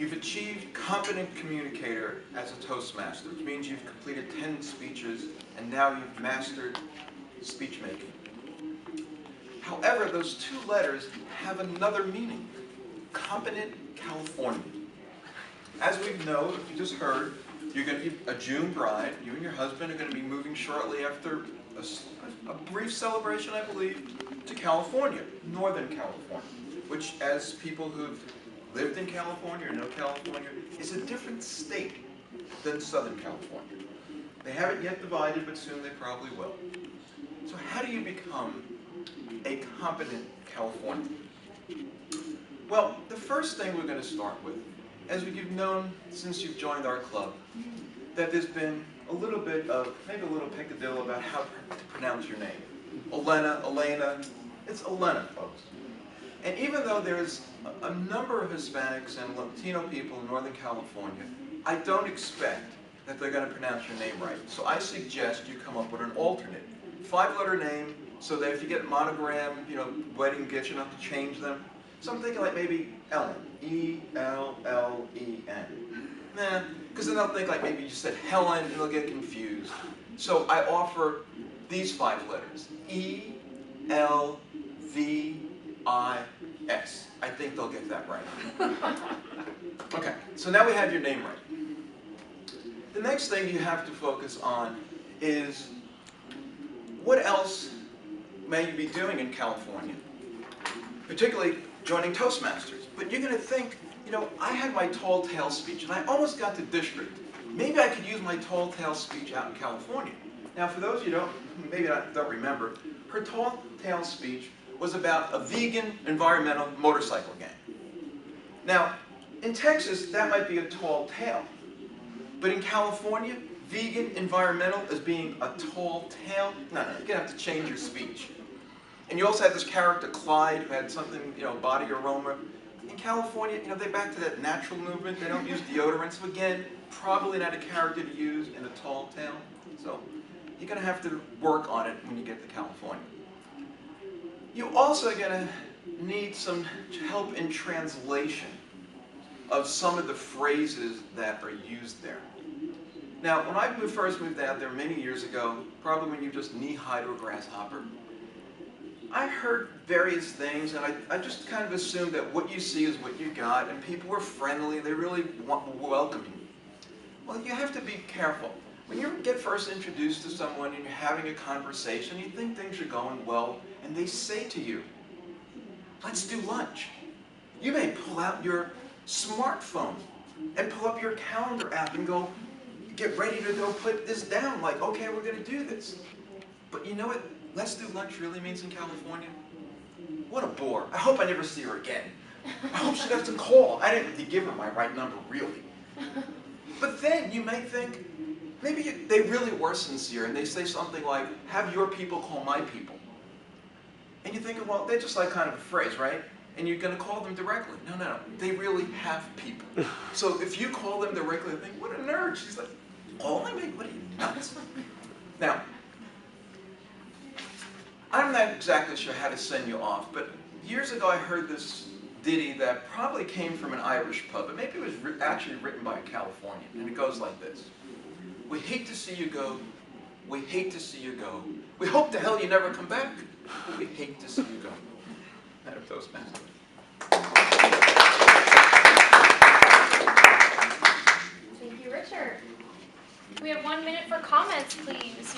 You've achieved competent communicator as a Toastmaster, which means you've completed 10 speeches and now you've mastered speech making. However, those two letters have another meaning: competent Californian. As we know, if you just heard, you're going to be a June bride. You and your husband are going to be moving shortly after a brief celebration, I believe, to California, Northern California, which, as people who've lived in California or know California, is a different state than Southern California. They haven't yet divided, but soon they probably will. So how do you become a competent Californian? Well, the first thing we're going to start with, as you've known since you've joined our club, that there's been a little bit of, maybe a little peccadillo about how to pronounce your name. Elena, it's Elena, folks. And even though there's a number of Hispanics and Latino people in Northern California, I don't expect that they're going to pronounce your name right. So I suggest you come up with an alternate 5-letter name, so that if you get monogram, wedding gifts, you don't have to change them. So I'm thinking like maybe Ellen, E-L-L-E-N. Nah, because then they'll think like maybe you said Helen and they'll get confused. So I offer these 5 letters, E-L-V-I-S. I think they'll get that right. Okay, so now we have your name right. The next thing you have to focus on is what else may you be doing in California, particularly joining Toastmasters. But you're going to think, I had my tall tale speech and I almost got to district. Maybe I could use my tall tale speech out in California. Now, for those of you who don't remember, her tall tale speech was about a vegan environmental motorcycle gang. Now, in Texas, that might be a tall tale. But in California, vegan environmental as being a tall tale? No, you're going to have to change your speech. And you also had this character, Clyde, who had something, body aroma. In California, they're back to that natural movement. They don't use deodorant. So again, probably not a character to use in a tall tale. So you're going to have to work on it when you get to California. You also are going to need some help in translation of some of the phrases that are used there. Now, when I first moved out there many years ago, probably when you're just knee-high to a grasshopper, I heard various things, and I just kind of assumed that what you see is what you got, and people were friendly, they really welcome you. Well, you have to be careful. When you get first introduced to someone and you're having a conversation, you think things are going well, and they say to you, "Let's do lunch." You may pull out your smartphone and pull up your calendar app and go, get ready to go put this down, like, okay, we're going to do this. But you know what "let's do lunch" really means in California? What a bore. I hope I never see her again. I hope she doesn't call. I didn't give her my right number, really. But then you may think, maybe they really were sincere and they say something like, "Have your people call my people." And you're thinking, well, they're just like kind of a phrase, right? And you're going to call them directly. No, they really have people. So if you call them directly, they think, what a nerd. She's like, calling me? What are you, nuts? Now, I'm not exactly sure how to send you off, but years ago I heard this ditty that probably came from an Irish pub, but maybe it was actually written by a Californian, and it goes like this. "We hate to see you go. We hate to see you go. We hope to hell you never come back, but we hate to see you go." Madam Toastmaster. Thank you, Richard. We have 1 minute for comments, please.